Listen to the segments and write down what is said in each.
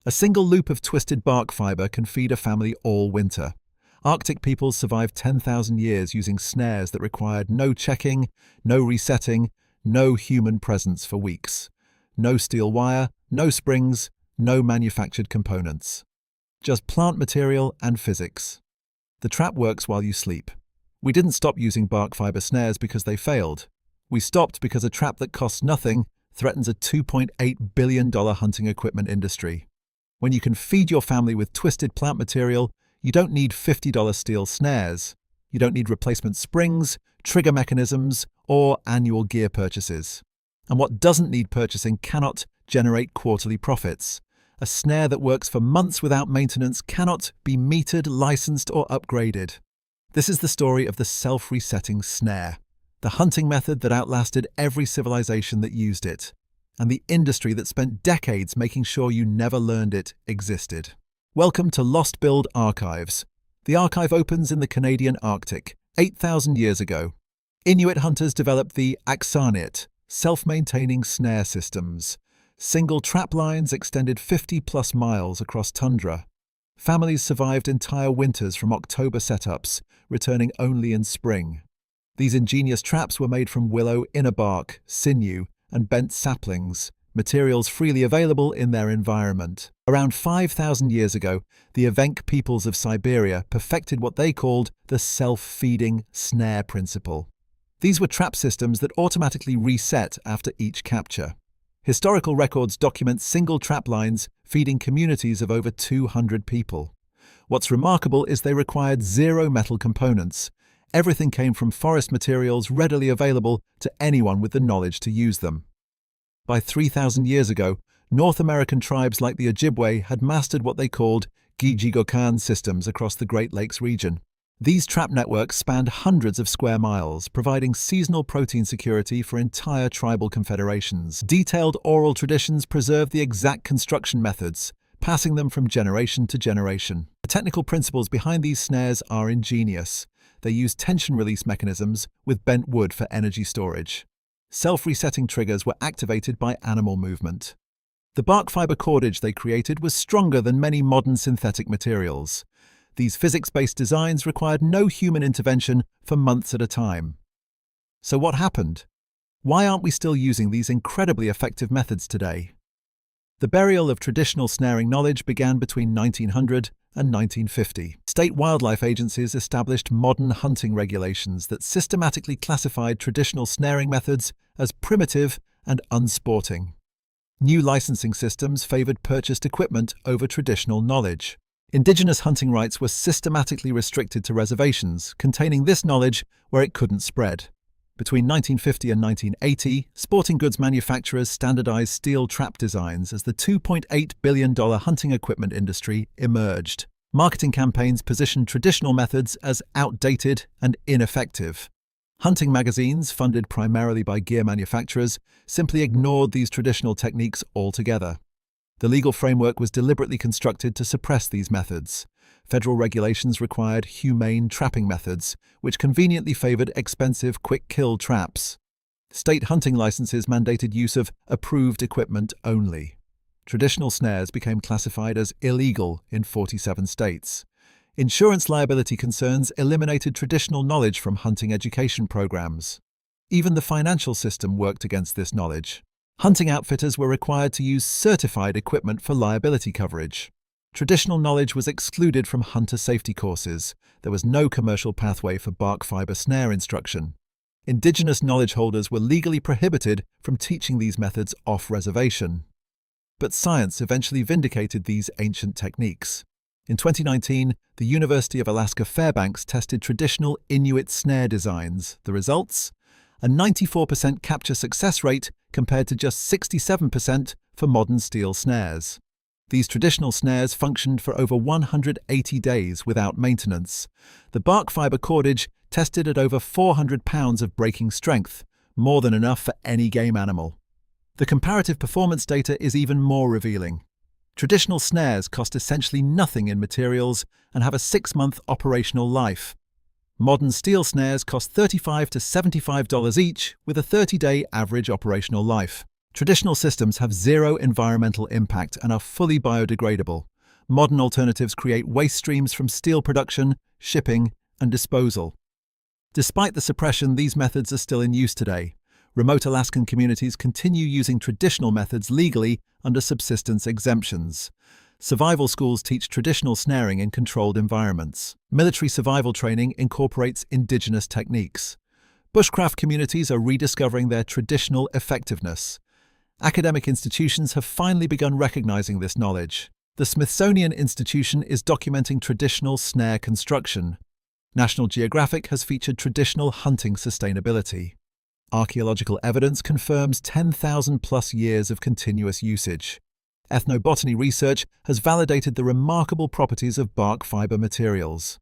A single loop of twisted bark fiber can feed a family all winter. Arctic peoples survived 10,000 years using snares that required no checking, no resetting, no human presence for weeks. No steel wire, no springs, no manufactured components. Just plant material and physics. The trap works while you sleep. We didn't stop using bark fiber snares because they failed. We stopped because a trap that costs nothing threatens a $2.8 billion hunting equipment industry. When you can feed your family with twisted plant material, you don't need $50 steel snares. You don't need replacement springs, trigger mechanisms, or annual gear purchases. And what doesn't need purchasing cannot generate quarterly profits. A snare that works for months without maintenance cannot be metered, licensed, or upgraded. This is the story of the self-resetting snare, the hunting method that outlasted every civilization that used it, and the industry that spent decades making sure you never learned it existed. Welcome to Lost Build Archives. The archive opens in the Canadian Arctic, 8,000 years ago. Inuit hunters developed the Aksanit, self-maintaining snare systems. Single trap lines extended 50-plus miles across tundra. Families survived entire winters from October setups, returning only in spring. These ingenious traps were made from willow inner bark, sinew, and bent saplings, materials freely available in their environment. Around 5,000 years ago, the Evenk peoples of Siberia perfected what they called the self-feeding snare principle. These were trap systems that automatically reset after each capture. Historical records document single trap lines feeding communities of over 200 people. What's remarkable is they required zero metal components. Everything came from forest materials readily available to anyone with the knowledge to use them. By 3,000 years ago, North American tribes like the Ojibwe had mastered what they called Gijigokan systems across the Great Lakes region. These trap networks spanned hundreds of square miles, providing seasonal protein security for entire tribal confederations. Detailed oral traditions preserve the exact construction methods, passing them from generation to generation. The technical principles behind these snares are ingenious. They use tension release mechanisms with bent wood for energy storage. Self-resetting triggers were activated by animal movement. The bark fiber cordage they created was stronger than many modern synthetic materials. These physics-based designs required no human intervention for months at a time. So what happened? Why aren't we still using these incredibly effective methods today? The burial of traditional snaring knowledge began between 1900 and 1950. State wildlife agencies established modern hunting regulations that systematically classified traditional snaring methods as primitive and unsporting. New licensing systems favored purchased equipment over traditional knowledge. Indigenous hunting rights were systematically restricted to reservations containing this knowledge where it couldn't spread. Between 1950 and 1980, sporting goods manufacturers standardized steel trap designs as the $2.8 billion hunting equipment industry emerged. Marketing campaigns positioned traditional methods as outdated and ineffective. Hunting magazines, funded primarily by gear manufacturers, simply ignored these traditional techniques altogether. The legal framework was deliberately constructed to suppress these methods. Federal regulations required humane trapping methods, which conveniently favored expensive, quick-kill traps. State hunting licenses mandated use of approved equipment only. Traditional snares became classified as illegal in 47 states. Insurance liability concerns eliminated traditional knowledge from hunting education programs. Even the financial system worked against this knowledge. Hunting outfitters were required to use certified equipment for liability coverage. Traditional knowledge was excluded from hunter safety courses. There was no commercial pathway for bark fiber snare instruction. Indigenous knowledge holders were legally prohibited from teaching these methods off-reservation. But science eventually vindicated these ancient techniques. In 2019, the University of Alaska Fairbanks tested traditional Inuit snare designs. The results? A 94% capture success rate compared to just 67% for modern steel snares. These traditional snares functioned for over 180 days without maintenance. The bark fiber cordage tested at over 400 pounds of breaking strength, more than enough for any game animal. The comparative performance data is even more revealing. Traditional snares cost essentially nothing in materials and have a 6-month operational life. Modern steel snares cost $35 to $75 each, with a 30-day average operational life. Traditional systems have zero environmental impact and are fully biodegradable. Modern alternatives create waste streams from steel production, shipping, and disposal. Despite the suppression, these methods are still in use today. Remote Alaskan communities continue using traditional methods legally under subsistence exemptions. Survival schools teach traditional snaring in controlled environments. Military survival training incorporates indigenous techniques. Bushcraft communities are rediscovering their traditional effectiveness. Academic institutions have finally begun recognizing this knowledge. The Smithsonian Institution is documenting traditional snare construction. National Geographic has featured traditional hunting sustainability. Archaeological evidence confirms 10,000+ years of continuous usage. Ethnobotany research has validated the remarkable properties of bark fiber materials.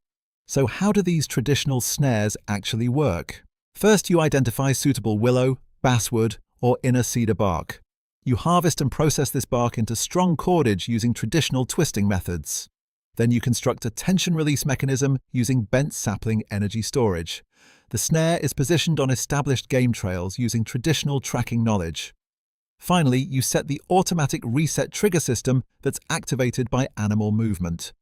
So how do these traditional snares actually work? First, you identify suitable willow, basswood, or inner cedar bark. You harvest and process this bark into strong cordage using traditional twisting methods. Then you construct a tension release mechanism using bent sapling energy storage. The snare is positioned on established game trails using traditional tracking knowledge. Finally, you set the automatic reset trigger system that's activated by animal movement.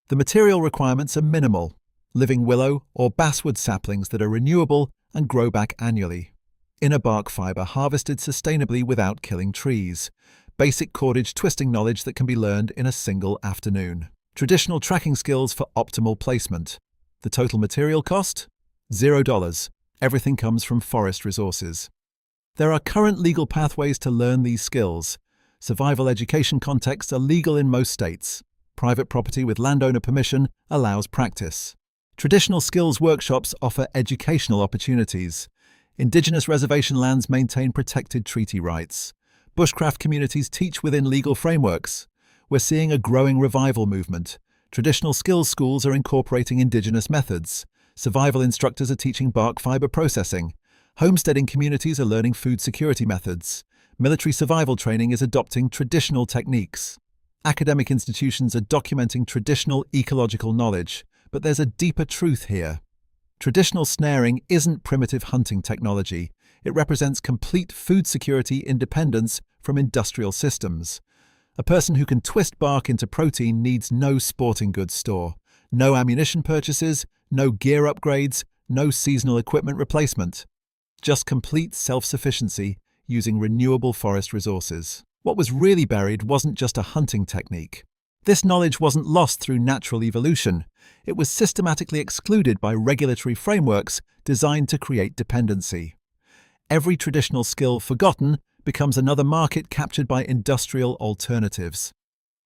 The material requirements are minimal: living willow or basswood saplings that are renewable and grow back annually. Inner bark fiber harvested sustainably without killing trees. Basic cordage twisting knowledge that can be learned in a single afternoon. Traditional tracking skills for optimal placement. The total material cost? $0. Everything comes from forest resources. There are current legal pathways to learn these skills. Survival education contexts are legal in most states. Private property with landowner permission allows practice. Traditional skills workshops offer educational opportunities. Indigenous reservation lands maintain protected treaty rights. Bushcraft communities teach within legal frameworks. We're seeing a growing revival movement. Traditional skills schools are incorporating indigenous methods. Survival instructors are teaching bark fiber processing. Homesteading communities are learning food security methods. Military survival training is adopting traditional techniques. Academic institutions are documenting traditional ecological knowledge, but there's a deeper truth here. Traditional snaring isn't primitive hunting technology. It represents complete food security independence from industrial systems. A person who can twist bark into protein needs no sporting goods store, no ammunition purchases, no gear upgrades, no seasonal equipment replacement. Just complete self-sufficiency using renewable forest resources. What was really buried wasn't just a hunting technique. This knowledge wasn't lost through natural evolution. It was systematically excluded by regulatory frameworks designed to create dependency. Every traditional skill forgotten becomes another market captured by industrial alternatives.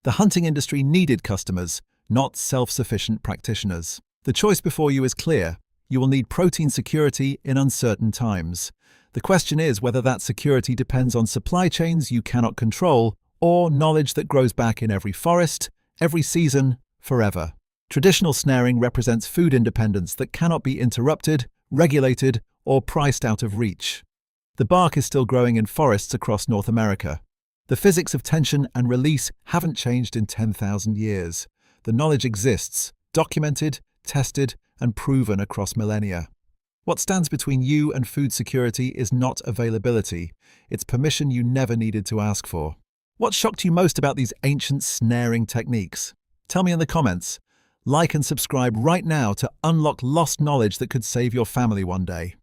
The hunting industry needed customers, not self-sufficient practitioners. The choice before you is clear. You will need protein security in uncertain times. The question is whether that security depends on supply chains you cannot control or knowledge that grows back in every forest, every season, forever. Traditional snaring represents food independence that cannot be interrupted, regulated, or priced out of reach. The bark is still growing in forests across North America. The physics of tension and release haven't changed in 10,000 years. The knowledge exists, documented, tested, and proven across millennia. What stands between you and food security is not availability. It's permission you never needed to ask for. What shocked you most about these ancient snaring techniques? Tell me in the comments. Like and subscribe right now to unlock lost knowledge that could save your family one day.